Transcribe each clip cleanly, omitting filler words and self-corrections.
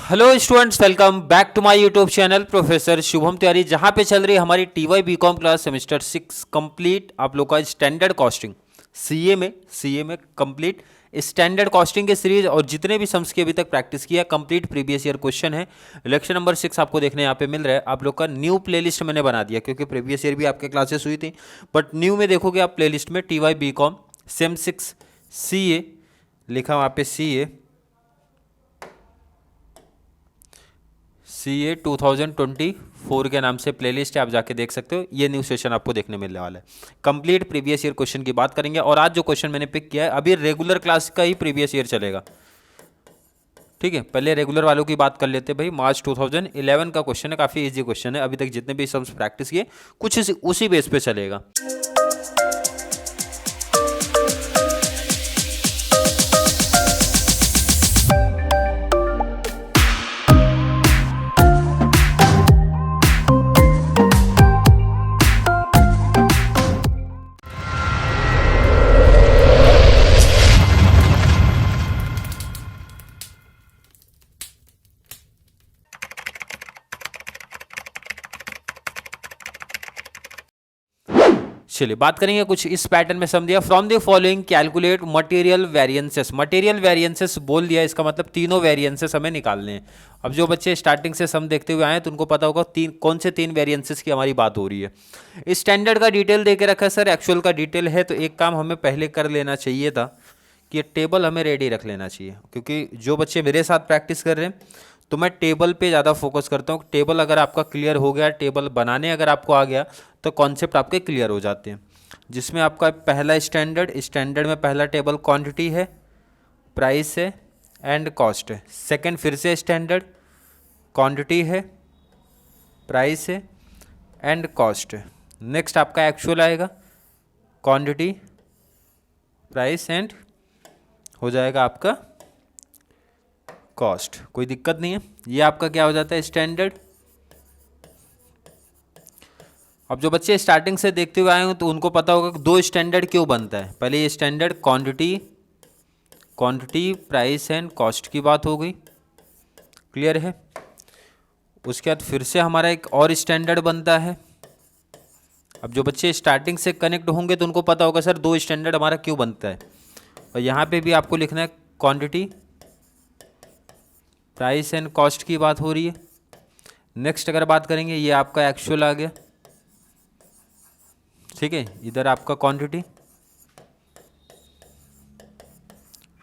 Hello students, welcome back to my YouTube channel professor Shubham Tiwari, जहां पे चल रही है हमारी TY BCom class semester 6 complete. आप लोग का स्टैंडर्ड कॉस्टिंग सीए में कंप्लीट स्टैंडर्ड कॉस्टिंग की सीरीज और जितने भी सम्स की अभी तक प्रैक्टिस किया कंप्लीट प्रीवियस ईयर क्वेश्चन है। लेक्चर नंबर 6 आपको देखने यहाँ पे मिल रहा है। आप लोग का न्यू प्लेलिस्ट मैंने बना दिया क्योंकि प्रीवियस ईयर भी आपके क्लासेस हुई थी, बट न्यू में देखोगे आप प्लेलिस्ट में टीवाई बीकॉम सेम 6 सीए लिखा वहाँ पे CA 2024 के नाम से प्लेलिस्ट है, आप जाके देख सकते हो। ये न्यू सेशन आपको देखने मिलने वाला है। कंप्लीट प्रीवियस ईयर क्वेश्चन की बात करेंगे और आज जो क्वेश्चन मैंने पिक किया है अभी रेगुलर क्लास का ही प्रीवियस ईयर चलेगा। ठीक है, पहले रेगुलर वालों की बात कर लेते हैं भाई। मार्च 2011 का क्वेश्चन है, काफ़ी इजी क्वेश्चन है। अभी तक जितने भी सम्स प्रैक्टिस किए कुछ उसी बेस पे चलेगा। चलिए बात करेंगे कुछ इस पैटर्न में सम दिया। From the following calculate material variances. Material variances बोल दिया, इसका मतलब तीनों वेरिएंसेस हमें निकालने हैं। अब जो बच्चे स्टार्टिंग से सम देखते हुए आए तो उनको पता होगा कौन से तीन वेरिएंसेस की हमारी बात हो रही है। स्टैंडर्ड का डिटेल दे के रखा है सर, एक्चुअल का डिटेल है। तो एक काम हमें पहले कर लेना चाहिए था कि ये टेबल हमें रेडी रख लेना चाहिए, क्योंकि जो बच्चे मेरे साथ प्रैक्टिस कर रहे हैं तो मैं टेबल पे ज़्यादा फोकस करता हूँ। टेबल अगर आपका क्लियर हो गया, टेबल बनाने अगर आपको आ गया तो कॉन्सेप्ट आपके क्लियर हो जाते हैं। जिसमें आपका पहला स्टैंडर्ड में पहला टेबल क्वांटिटी है, प्राइस है एंड कॉस्ट है। सेकंड फिर से स्टैंडर्ड, क्वांटिटी है, प्राइस है एंड कॉस्ट है। नेक्स्ट आपका एक्चुअल आएगा, क्वांटिटी, प्राइस एंड हो जाएगा आपका कॉस्ट। कोई दिक्कत नहीं है, ये आपका क्या हो जाता है स्टैंडर्ड। अब जो बच्चे स्टार्टिंग से देखते हुए आए हो तो उनको पता होगा कि दो स्टैंडर्ड क्यों बनता है। पहले ये standard quantity price and cost की बात हो गई, क्लियर है। उसके बाद फिर से हमारा एक और स्टैंडर्ड बनता है। अब जो बच्चे स्टार्टिंग से कनेक्ट होंगे तो उनको पता होगा सर दो स्टैंडर्ड हमारा क्यों बनता है। और यहाँ पे भी आपको लिखना है क्वांटिटी प्राइस एंड कॉस्ट की बात हो रही है। नेक्स्ट अगर बात करेंगे, ये आपका एक्चुअल आ गया, ठीक है। इधर आपका क्वांटिटी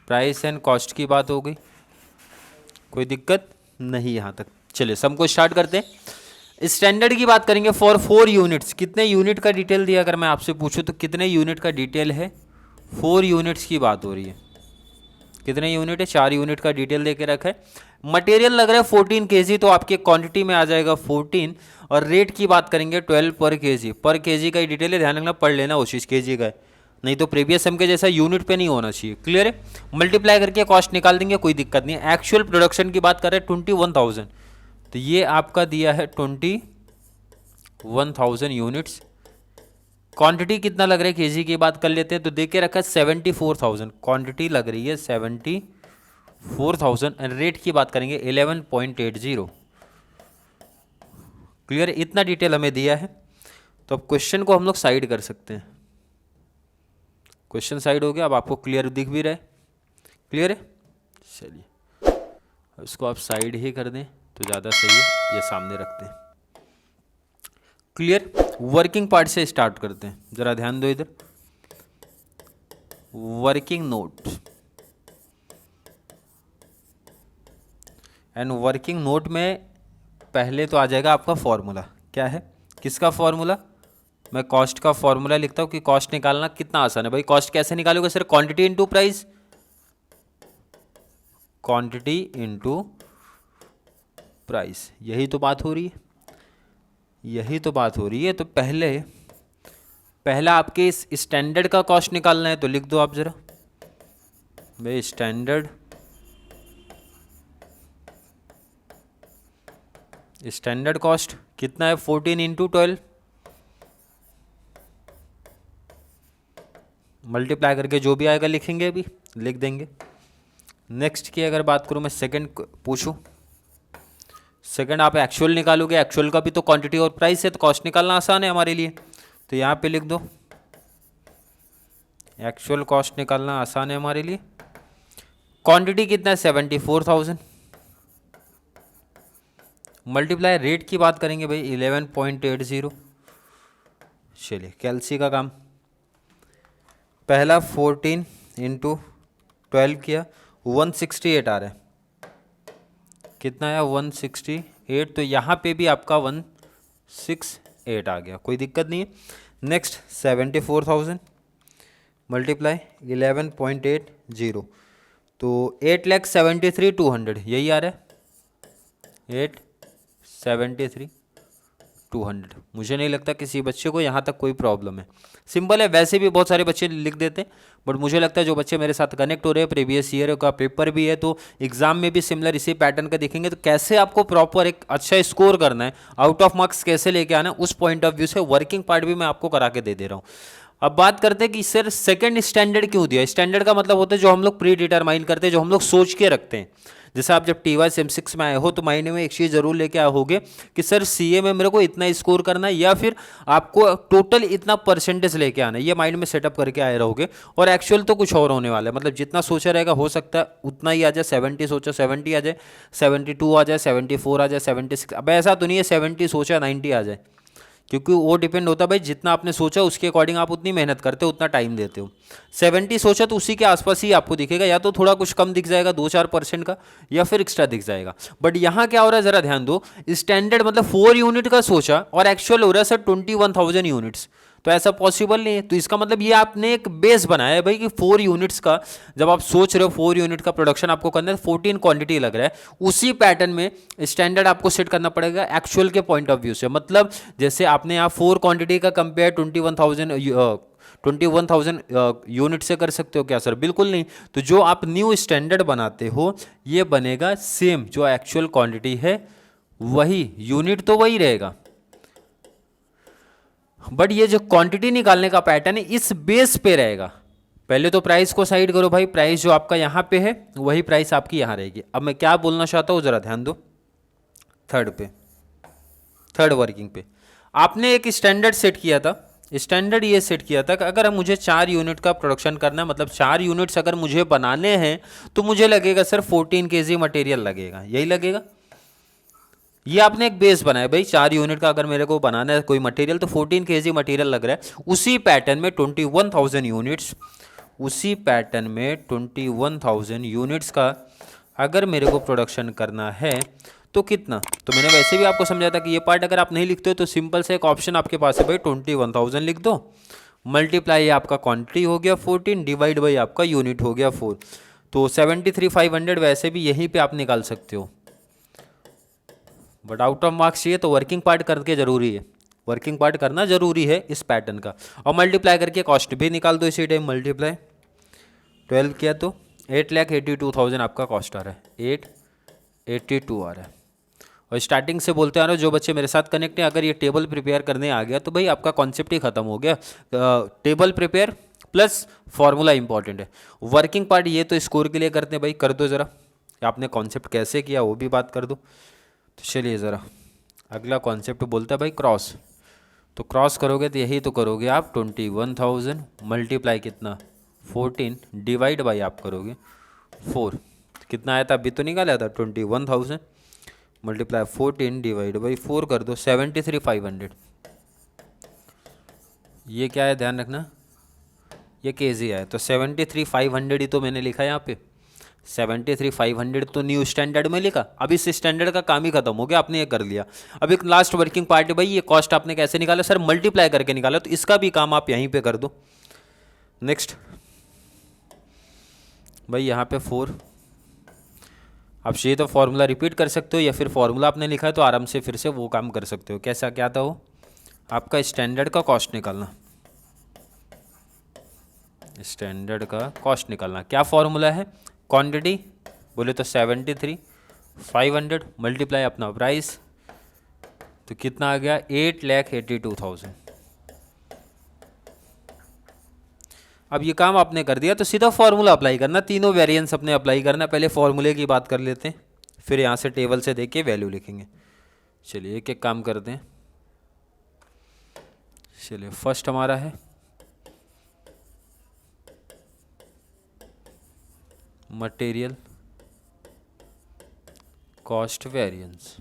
प्राइस एंड कॉस्ट की बात हो गई, कोई दिक्कत नहीं यहाँ तक। चलिए सम को स्टार्ट करते हैं। स्टैंडर्ड की बात करेंगे फॉर 4 यूनिट्स। कितने यूनिट का डिटेल दिया अगर मैं आपसे पूछूं तो कितने यूनिट का डिटेल है? 4 यूनिट्स की बात हो रही है। कितने यूनिट है? 4 यूनिट का डिटेल दे के रखा है। मटेरियल लग रहा है 14 kg, तो आपके क्वांटिटी में आ जाएगा 14। और रेट की बात करेंगे 12 पर केजी। पर केजी का ही डिटेल है, ध्यान रखना, पढ़ लेना उसी केजी का है, नहीं तो प्रीवियस सम के जैसा यूनिट पे नहीं होना चाहिए, क्लियर है। मल्टीप्लाई करके कॉस्ट निकाल देंगे, कोई दिक्कत नहीं है। एक्चुअल प्रोडक्शन की बात कर रहे हैं 21,000, तो ये आपका दिया है 21,000 यूनिट्स। क्वांटिटी कितना लग रहा है केजी की बात कर लेते हैं, तो देख के रखा है 74,000 क्वांटिटी लग रही है, 74,000। एंड रेट की बात करेंगे 11.80, क्लियर है। इतना डिटेल हमें दिया है, तो अब क्वेश्चन को हम लोग साइड कर सकते हैं। क्वेश्चन साइड हो गया, अब आपको क्लियर दिख भी रहा है, क्लियर है। चलिए इसको आप साइड ही कर दें तो ज़्यादा सही है, ये सामने रखते हैं, क्लियर। वर्किंग पार्ट से स्टार्ट करते हैं, ज़रा ध्यान दो इधर। Working note, and working note में पहले तो आ जाएगा आपका फॉर्मूला। क्या है, किसका फॉर्मूला? मैं कॉस्ट का फॉर्मूला लिखता हूँ कि कॉस्ट निकालना कितना आसान है भाई। कॉस्ट कैसे निकालोगे sir? Quantity into price, quantity into price, यही तो बात हो रही है, यही तो बात हो रही है। तो पहला आपके इस स्टैंडर्ड का कॉस्ट निकालना है, तो लिख दो आप जरा भाई स्टैंडर्ड कॉस्ट कितना है? 14 इंटू 12, मल्टीप्लाई करके जो भी आएगा लिखेंगे, अभी लिख देंगे। नेक्स्ट की अगर बात करूँ मैं, सेकंड पूछूं, सेकंड आप एक्चुअल निकालोगे, एक्चुअल का भी तो क्वांटिटी और प्राइस है, तो कॉस्ट निकालना आसान है हमारे लिए। तो यहाँ पे लिख दो एक्चुअल कॉस्ट निकालना आसान है हमारे लिए। क्वांटिटी कितना है 74,000, मल्टीप्लाई रेट की बात करेंगे भाई 11.80। चलिए कैलसी का काम, पहला 14 इंटू 12 किया 168 आ रहा है, कितना है 168, तो यहाँ पे भी आपका 168 आ गया, कोई दिक्कत नहीं है। नेक्स्ट 74,000 मल्टीप्लाई 11.80, तो 8,73,200 यही आ रहा है, 8,73,200। मुझे नहीं लगता किसी बच्चे को यहाँ तक कोई प्रॉब्लम है, सिंपल है। वैसे भी बहुत सारे बच्चे लिख देते हैं, बट मुझे लगता है जो बच्चे मेरे साथ कनेक्ट हो रहे हैं, प्रीवियस ईयर का पेपर भी है, तो एग्जाम में भी सिमिलर इसी पैटर्न का देखेंगे। तो कैसे आपको प्रॉपर एक अच्छा स्कोर करना है, आउट ऑफ मार्क्स कैसे लेके आना है, उस पॉइंट ऑफ व्यू से वर्किंग पार्ट भी मैं आपको करा के दे रहा हूँ। अब बात करते हैं कि सर सेकंड स्टैंडर्ड क्यों दिया। स्टैंडर्ड का मतलब होता है जो हम लोग प्री डिटरमाइन करते हैं, जो हम लोग सोच के रखते हैं। जैसे आप जब TY SEM6 में आए हो तो माइंड में एक चीज़ जरूर लेके आए होगे कि सर CA में मेरे को इतना स्कोर करना है, या फिर आपको टोटल इतना परसेंटेज लेके आना है, ये माइंड में सेटअप करके आए रहोगे। और एक्चुअल तो कुछ और होने वाला है, मतलब जितना सोचा रहेगा हो सकता है उतना ही आ जाए। 70 सोचा 70 आ जाए, 72 आ जाए, 74 आ जाए, 76। अब ऐसा तो नहीं है 70 सोचा 90 आ जाए, क्योंकि वो डिपेंड होता है भाई, जितना आपने सोचा उसके अकॉर्डिंग आप उतनी मेहनत करते हो, उतना टाइम देते हो। 70 सोचा तो उसी के आसपास ही आपको दिखेगा, या तो थोड़ा कुछ कम दिख जाएगा 2-4% का, या फिर एक्स्ट्रा दिख जाएगा। बट यहाँ क्या हो रहा है जरा ध्यान दो, स्टैंडर्ड मतलब 4 यूनिट का सोचा और एक्चुअल हो रहा है सर 21,000 यूनिट्स, तो ऐसा पॉसिबल नहीं है। तो इसका मतलब ये आपने एक बेस बनाया है भाई कि 4 यूनिट्स का जब आप सोच रहे हो 4 यूनिट का प्रोडक्शन आपको करना है, 14 क्वांटिटी लग रहा है, उसी पैटर्न में स्टैंडर्ड आपको सेट करना पड़ेगा एक्चुअल के पॉइंट ऑफ व्यू से। मतलब जैसे आपने यहाँ 4 क्वांटिटी का कंपेयर 21,000 यूनिट से कर सकते हो क्या सर? बिल्कुल नहीं। तो जो आप न्यू स्टैंडर्ड बनाते हो ये बनेगा सेम, जो एक्चुअल क्वांटिटी है वही, यूनिट तो वही रहेगा, बट ये जो क्वांटिटी निकालने का पैटर्न है इस बेस पे रहेगा। पहले तो प्राइस को साइड करो भाई, प्राइस जो आपका यहाँ पे है वही प्राइस आपकी यहाँ रहेगी। अब मैं क्या बोलना चाहता हूँ जरा ध्यान दो, थर्ड वर्किंग पे आपने एक स्टैंडर्ड सेट किया था। स्टैंडर्ड ये सेट किया था कि अगर मुझे 4 यूनिट का प्रोडक्शन करना है, मतलब 4 यूनिट्स अगर मुझे बनाने हैं तो मुझे लगेगा सर 14 kg मटेरियल लगेगा, यही लगेगा। ये आपने एक बेस बनाया भाई, 4 यूनिट का अगर मेरे को बनाना है कोई मटेरियल तो 14 kg मटेरियल लग रहा है। उसी पैटर्न में 21,000 यूनिट्स, उसी पैटर्न में 21,000 यूनिट्स का अगर मेरे को प्रोडक्शन करना है तो कितना, तो मैंने वैसे भी आपको समझाया था कि ये पार्ट अगर आप नहीं लिखते हो तो सिंपल से एक ऑप्शन आपके पास है भाई, 21,000 लिख दो, मल्टीप्लाई आपका क्वांटिटी हो गया 14, डिवाइड बाई आपका यूनिट हो गया 4, तो 73,500 वैसे भी यहीं पे आप निकाल सकते हो। बट आउट ऑफ मार्क्स चाहिए तो वर्किंग पार्ट करके जरूरी है, वर्किंग पार्ट करना जरूरी है इस पैटर्न का। और मल्टीप्लाई करके कॉस्ट भी निकाल दो इसी टाइम, मल्टीप्लाई 12 किया तो 8,82,000 आपका कॉस्ट आ रहा है, 882 आ रहा है। और स्टार्टिंग से बोलते आ रहे हो जो बच्चे मेरे साथ कनेक्ट हैं, अगर ये टेबल प्रिपेयर करने आ गया तो भाई आपका कॉन्सेप्ट ही खत्म हो गया। Table prepare plus formula important है, वर्किंग पार्ट ये तो स्कोर के लिए करते हैं भाई, कर दो ज़रा, आपने कॉन्सेप्ट कैसे किया वो भी बात कर दो। तो चलिए ज़रा अगला कॉन्सेप्ट बोलता है भाई क्रॉस, तो क्रॉस करोगे तो यही तो करोगे आप 21,000 मल्टीप्लाई कितना 14 डिवाइड बाई आप करोगे 4, कितना आया था अभी तो निकाला था 21,000 मल्टीप्लाई 14 डिवाइड बाई 4 कर दो 73,500। ये क्या है ध्यान रखना, ये केजी है, तो 73,500 ही तो मैंने लिखा है यहाँ पे, 73,500 तो न्यू स्टैंडर्ड में लिखा। अब इस स्टैंडर्ड का काम ही खत्म हो गया, आपने ये कर लिया। अब एक लास्ट वर्किंग पार्ट है भाई, ये कॉस्ट आपने कैसे निकाला सर? मल्टीप्लाई करके निकाला, तो इसका भी काम आप यहीं पे कर दो। नेक्स्ट भाई यहाँ पे 4, आप चाहिए तो फॉर्मूला रिपीट कर सकते हो, या फिर फॉर्मूला आपने लिखा है तो आराम से फिर से वो काम कर सकते हो। कैसा क्या था वो, आपका स्टैंडर्ड का कॉस्ट निकालना, स्टैंडर्ड का कॉस्ट निकालना। क्या फॉर्मूला है? क्वांटिटी बोले तो 73,500 मल्टीप्लाई अपना प्राइस, तो कितना आ गया 8,82,000। अब ये काम आपने कर दिया तो सीधा फॉर्मूला अप्लाई करना, तीनों वेरिएंस अपने अप्लाई करना। पहले फॉर्मूले की बात कर लेते हैं, फिर यहाँ से टेबल से देख के वैल्यू लिखेंगे। चलिए एक एक काम करते हैं। चलिए फर्स्ट हमारा है मटेरियल कॉस्ट वेरिएंस।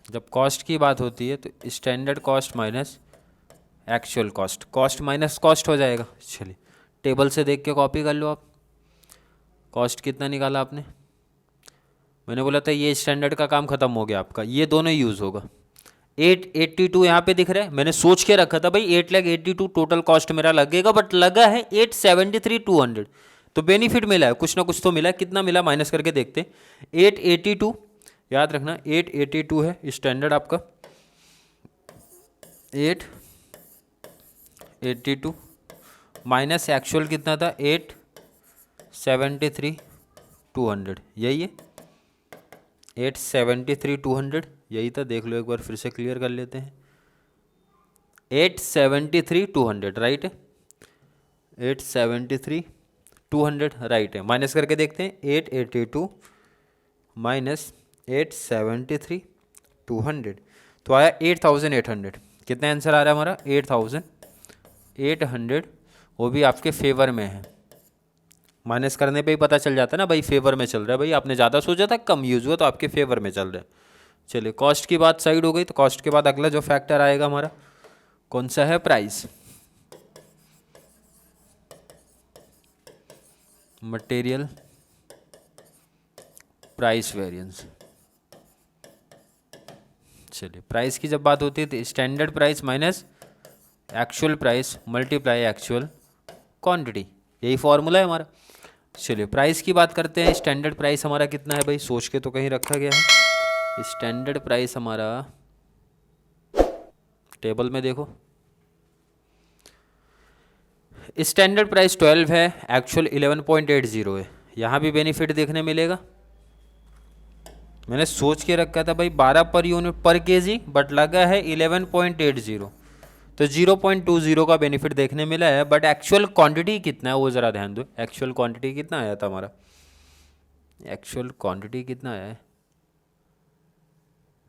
जब कॉस्ट की बात होती है तो standard cost minus actual cost, cost minus cost हो जाएगा। चलिए टेबल से देख के कॉपी कर लो आप। कॉस्ट कितना निकाला आपने? मैंने बोला था ये स्टैंडर्ड का काम खत्म हो गया आपका, ये दोनों यूज़ होगा। 882 यहाँ पे दिख रहा है, मैंने सोच के रखा था भाई 8,82,000 टोटल कॉस्ट मेरा लगेगा, बट लगा है 873,200। तो बेनिफिट मिला है, कुछ ना कुछ तो मिला है। कितना मिला माइनस करके देखते। 882 याद रखना, 882 है स्टैंडर्ड आपका। 882 माइनस एक्चुअल कितना था 873,200, यही है 873,200 यही था। देख लो एक बार फिर से क्लियर कर लेते हैं। 873,200 राइट है, 873,200 राइट है। माइनस करके देखते हैं 882 माइनस 873,200 तो आया 8,800। कितना आंसर आ रहा है हमारा? 8,800। वो भी आपके फेवर में है। माइनस करने पे ही पता चल जाता है ना भाई, फेवर में चल रहा है। भाई आपने ज़्यादा सोचा था, कम यूज़ हुआ, तो आपके फेवर में चल रहा है। चलिए कॉस्ट की बात साइड हो गई, तो कॉस्ट के बाद अगला जो फैक्टर आएगा हमारा कौन सा है? प्राइस। Material price variance. चलिए प्राइस की जब बात होती है तो standard price minus actual price multiply actual quantity, यही फॉर्मूला है हमारा। चलिए प्राइस की बात करते हैं। स्टैंडर्ड प्राइस हमारा कितना है भाई? सोच के तो कहीं रखा गया है। स्टैंडर्ड प्राइस हमारा टेबल में देखो, स्टैंडर्ड प्राइस 12 है, एक्चुअल 11.80 है। यहाँ भी बेनिफिट देखने मिलेगा। मैंने सोच के रखा था भाई 12 पर यूनिट पर केजी, बट लगा है 11.80, तो 0.20 का बेनिफिट देखने मिला है। बट एक्चुअल क्वांटिटी कितना है वो ज़रा ध्यान दो। एक्चुअल क्वांटिटी कितना आया था हमारा? एक्चुअल क्वांटिटी कितना आया है?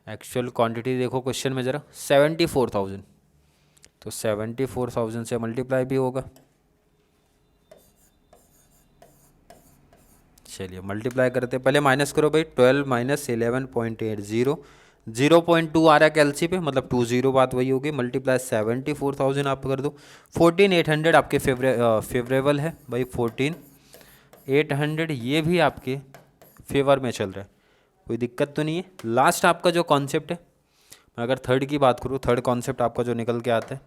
एक्चुअल क्वांटिटी देखो क्वेश्चन में ज़रा, 74,000। तो 74,000 से मल्टीप्लाई भी होगा। चलिए मल्टीप्लाई करते, पहले माइनस करो भाई। 12 माइनस 11.80, 0.2 आ रहा है कैलसी पे, मतलब 20 बात वही होगी। मल्टीप्लाई 74,000 आप कर दो। 14,800 आपके फेवरेबल है भाई। 14,800 ये भी आपके फेवर में चल रहा है, कोई दिक्कत तो नहीं है। लास्ट आपका जो कॉन्सेप्ट है, मैं अगर थर्ड की बात करूँ, थर्ड कॉन्सेप्ट आपका जो निकल के आता है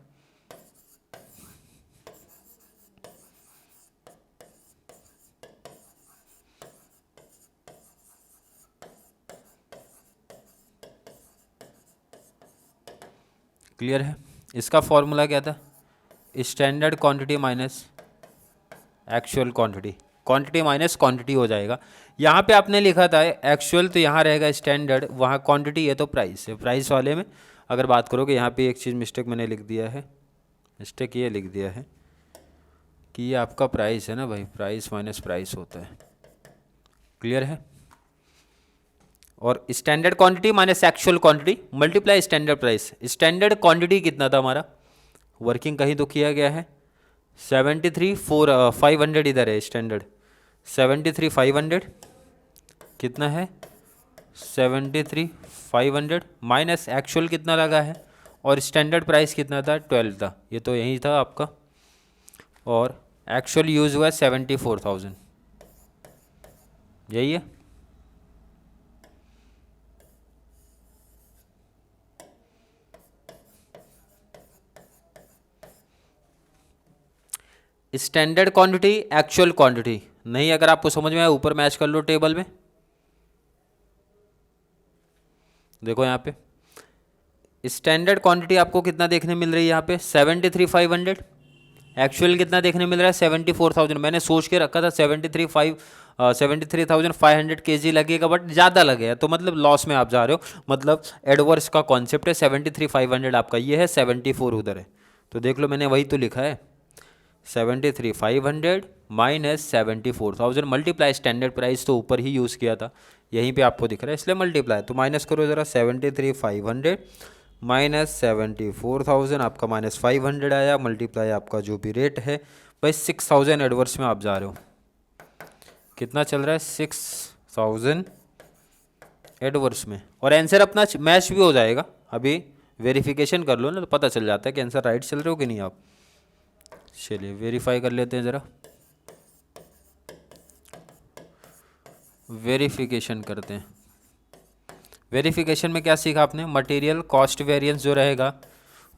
क्लियर है? इसका फॉर्मूला क्या था? Standard quantity minus actual quantity, quantity minus quantity हो जाएगा। यहाँ पे आपने लिखा था एक्चुअल, तो यहाँ रहेगा स्टैंडर्ड, वहाँ क्वांटिटी है तो प्राइस है। प्राइस वाले में अगर बात करोगे, यहाँ पे एक चीज़ मिस्टेक मैंने लिख दिया है। मिस्टेक ये लिख दिया है कि ये आपका प्राइस है ना भाई, प्राइस माइनस प्राइस होता है। क्लियर है? और standard quantity minus actual quantity multiply standard price. Standard quantity कितना था हमारा? वर्किंग कहीं तो किया गया है। 73,500 इधर है स्टैंडर्ड। 73,500 कितना है? 73,500 माइनस एक्चुअल कितना लगा है, और स्टैंडर्ड प्राइस कितना था? 12 था। ये तो यही था आपका, और एक्चुअल यूज़ हुआ 74,000, यही है। स्टैंडर्ड क्वांटिटी एक्चुअल क्वांटिटी नहीं, अगर आपको समझ में आए ऊपर मैच कर लो टेबल में। देखो यहाँ पे स्टैंडर्ड क्वांटिटी आपको कितना देखने मिल रही है? यहाँ पे 73,500। एक्चुअल कितना देखने मिल रहा है? 74,000। मैंने सोच के रखा था 73,500 kg लगेगा, बट ज़्यादा लगेगा, तो मतलब लॉस में आप जा रहे हो। मतलब एडवर्स का कॉन्सेप्ट है। 73,500 आपका ये है, 74 उधर है। तो देख लो मैंने वही तो लिखा है, 73,500 माइनस 74,000 मल्टीप्लाई स्टैंडर्ड प्राइस, तो ऊपर ही यूज़ किया था। यहीं पे आपको दिख रहा है इसलिए मल्टीप्लाई। तो माइनस करो ज़रा, 73,500 माइनस 74,000 आपका माइनस 500 आया, मल्टीप्लाई आपका जो भी रेट है भाई 6,000 एडवर्स में आप जा रहे हो। कितना चल रहा है? 6,000 एडवर्स में। और आंसर अपना मैच भी हो जाएगा। अभी वेरिफिकेशन कर लो ना तो पता चल जाता है कि आंसर राइट चल रहे हो कि नहीं आप। चलिए वेरीफाई कर लेते हैं ज़रा, वेरिफिकेशन करते हैं। वेरिफिकेशन में क्या सीखा आपने? मटेरियल कॉस्ट वेरिएंस जो रहेगा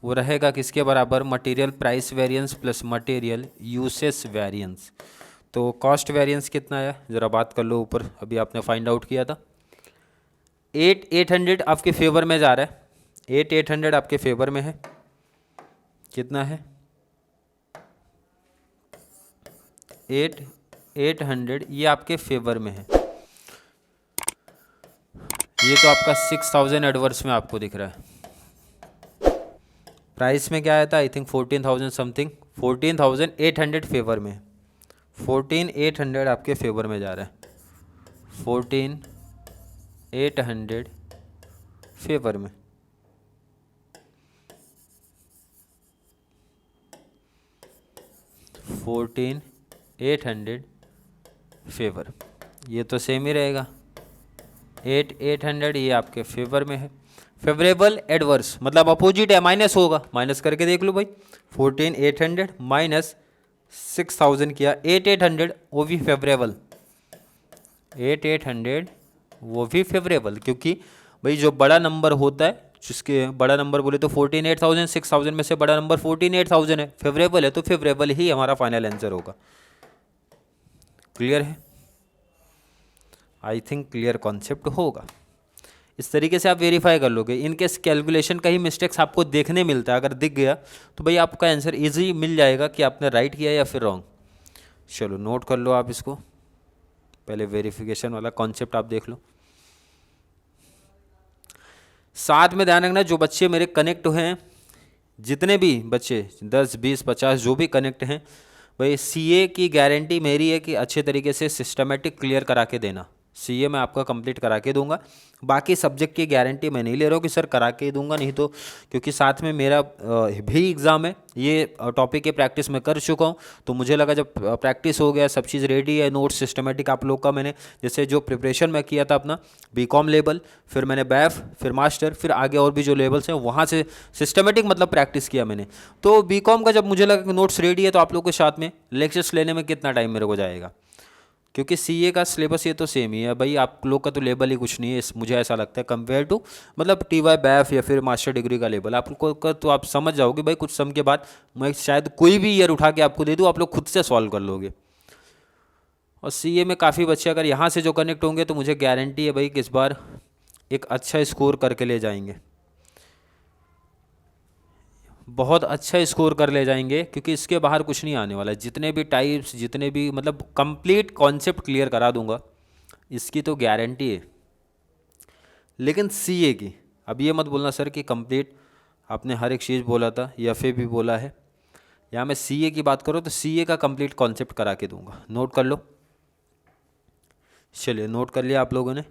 वो रहेगा किसके बराबर? Material price variance plus material usage variance. तो कॉस्ट वेरिएंस कितना है ज़रा बात कर लो ऊपर, अभी आपने फाइंड आउट किया था। 8,800 आपके फेवर में जा रहा है, 8,800 आपके फेवर में है। कितना है? 8,800 ये आपके फेवर में है। ये तो आपका 6,000 एडवर्स में आपको दिख रहा है। प्राइस में क्या आया था? आई थिंक 14,000 समथिंग, 14,800 फेवर में, 14,800 आपके फेवर में जा रहा है, 14,800 फेवर में। $14,800 फेवर, ये तो सेम ही रहेगा। 8,800 ये आपके फेवर में है। फेवरेबल एडवर्स मतलब अपोजिट है, माइनस होगा, माइनस करके देख लो भाई। 14,800 माइनस 6,000 किया, 8,800 वो भी फेवरेबल, 8,800 वो भी फेवरेबल, क्योंकि भाई जो बड़ा नंबर होता है, जिसके बड़ा नंबर बोले तो 14,800, 6,000 में से बड़ा नंबर 14,800 है, फेवरेबल है तो फेवरेबल ही हमारा फाइनल आंसर होगा। क्लियर है? आई थिंक क्लियर कॉन्सेप्ट होगा। इस तरीके से आप वेरीफाई कर लोगे। इनकेस कैलकुलेशन का ही मिस्टेक्स आपको देखने मिलता है, अगर दिख गया तो भाई आपका आंसर इजी मिल जाएगा कि आपने राइट किया या फिर रॉन्ग। चलो नोट कर लो आप इसको, पहले वेरिफिकेशन वाला कॉन्सेप्ट आप देख लो। साथ में ध्यान रखना, जो बच्चे मेरे कनेक्ट हैं, जितने भी बच्चे 10, 20, 50 जो भी कनेक्ट हैं, भाई सीए की गारंटी मेरी है कि अच्छे तरीके से सिस्टमेटिक क्लियर करा के देना। सीए मैं आपका कंप्लीट करा के दूंगा, बाकी सब्जेक्ट की गारंटी मैं नहीं ले रहा हूँ कि सर करा के ही दूंगा, नहीं तो क्योंकि साथ में मेरा भी एग्ज़ाम है, ये टॉपिक की प्रैक्टिस मैं कर चुका हूँ, तो मुझे लगा जब प्रैक्टिस हो गया, सब चीज़ रेडी है, नोट्स सिस्टमेटिक आप लोग का मैंने जैसे जो प्रिपरेशन मैं किया था अपना बीकॉम लेवल, फिर मैंने बैफ, फिर मास्टर, फिर आगे और भी जो लेवल्स हैं वहाँ से सिस्टमेटिक मतलब प्रैक्टिस किया मैंने। तो बीकॉम का जब मुझे लगा कि नोट्स रेडी है तो आप लोग के साथ में लेक्चर्स लेने में कितना टाइम मेरे को जाएगा, क्योंकि सीए का सिलेबस ये तो सेम ही है भाई, आप लोग का तो लेवल ही कुछ नहीं है मुझे ऐसा लगता है कंपेयर टू मतलब टीवाई बैफ या फिर मास्टर डिग्री का लेवल आप लोग का, तो आप समझ जाओगे भाई कुछ सम के बाद मैं शायद कोई भी ईयर उठा के आपको दे दूँ, आप लोग खुद से सॉल्व कर लोगे। और सीए में काफ़ी बच्चे अगर यहाँ से जो कनेक्ट होंगे तो मुझे गारंटी है भाई कि इस बार एक अच्छा स्कोर करके ले जाएंगे, बहुत अच्छा स्कोर कर ले जाएंगे, क्योंकि इसके बाहर कुछ नहीं आने वाला है। जितने भी टाइप्स, जितने भी मतलब कंप्लीट कॉन्सेप्ट क्लियर करा दूंगा, इसकी तो गारंटी है। लेकिन सीए की अब ये मत बोलना सर कि कंप्लीट आपने हर एक चीज़ बोला था या फिर भी बोला है, यहाँ मैं सीए की बात करूँ तो सीए का कंप्लीट कॉन्सेप्ट करा के दूंगा। नोट कर लो, चलिए नोट कर लिया आप लोगों ने।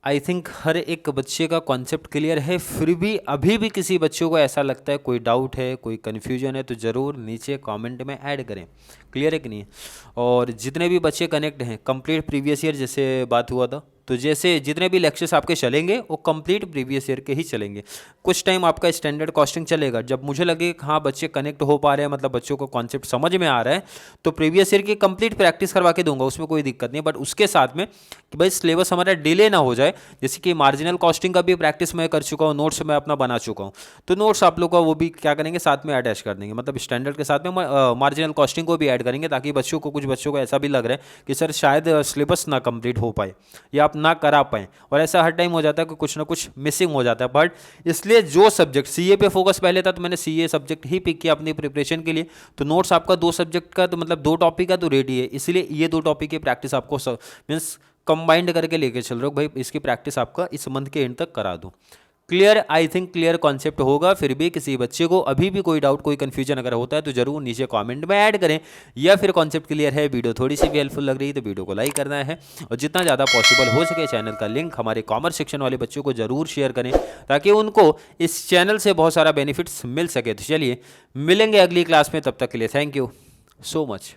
आई थिंक हर एक बच्चे का कॉन्सेप्ट क्लियर है, फिर भी अभी भी किसी बच्चों को ऐसा लगता है, कोई डाउट है, कोई कन्फ्यूजन है, तो ज़रूर नीचे कमेंट में ऐड करें। क्लियर है कि नहीं है? और जितने भी बच्चे कनेक्ट हैं कंप्लीट प्रीवियस ईयर जैसे बात हुआ था, तो जैसे जितने भी लेक्चर्स आपके चलेंगे वो कंप्लीट प्रीवियस ईयर के ही चलेंगे। कुछ टाइम आपका स्टैंडर्ड कॉस्टिंग चलेगा, जब मुझे लगे कि हाँ बच्चे कनेक्ट हो पा रहे हैं, मतलब बच्चों को कॉन्सेप्ट समझ में आ रहा है, तो प्रीवियस ईयर की कंप्लीट प्रैक्टिस करवा के दूंगा, उसमें कोई दिक्कत नहीं। बट उसके साथ में कि भाई सिलेबस हमारा डिले ना हो जाए, जैसे कि मार्जिनल कॉस्टिंग का भी प्रैक्टिस मैं कर चुका हूँ, नोट्स मैं अपना बना चुका हूँ, तो नोट्स आप लोग का वो भी क्या करेंगे साथ में अटैच कर देंगे, मतलब स्टैंडर्ड के साथ में मार्जिनल कॉस्टिंग को भी ऐड करेंगे, ताकि बच्चों को, कुछ बच्चों को ऐसा भी लग रहा है कि सर शायद सिलेबस ना कंप्लीट हो पाए या आप ना करा पाएँ, और ऐसा हर टाइम हो जाता है कि कुछ ना कुछ मिसिंग हो जाता है। बट इसलिए जो सब्जेक्ट सीए पे फोकस पहले था, तो मैंने सीए सब्जेक्ट ही पिक किया अपनी प्रिपरेशन के लिए, तो नोट्स आपका 2 सब्जेक्ट का तो मतलब 2 टॉपिक का तो रेडी है, इसलिए ये 2 टॉपिक की प्रैक्टिस आपको मीन्स कंबाइंड करके लेके चल रहे हो भाई, इसकी प्रैक्टिस आपका इस मंथ के एंड तक करा दूँ। Clear, I think clear concept होगा। फिर भी किसी बच्चे को अभी भी कोई डाउट, कोई कंफ्यूजन अगर होता है तो जरूर नीचे कमेंट में ऐड करें, या फिर कॉन्सेप्ट क्लियर है, वीडियो थोड़ी सी भी हेल्पफुल लग रही है तो वीडियो को लाइक करना है, और जितना ज़्यादा पॉसिबल हो सके चैनल का लिंक हमारे कॉमर्स सेक्शन वाले बच्चों को जरूर शेयर करें, ताकि उनको इस चैनल से बहुत सारा बेनिफिट्स मिल सके। तो चलिए मिलेंगे अगली क्लास में, तब तक के लिए थैंक यू सो मच।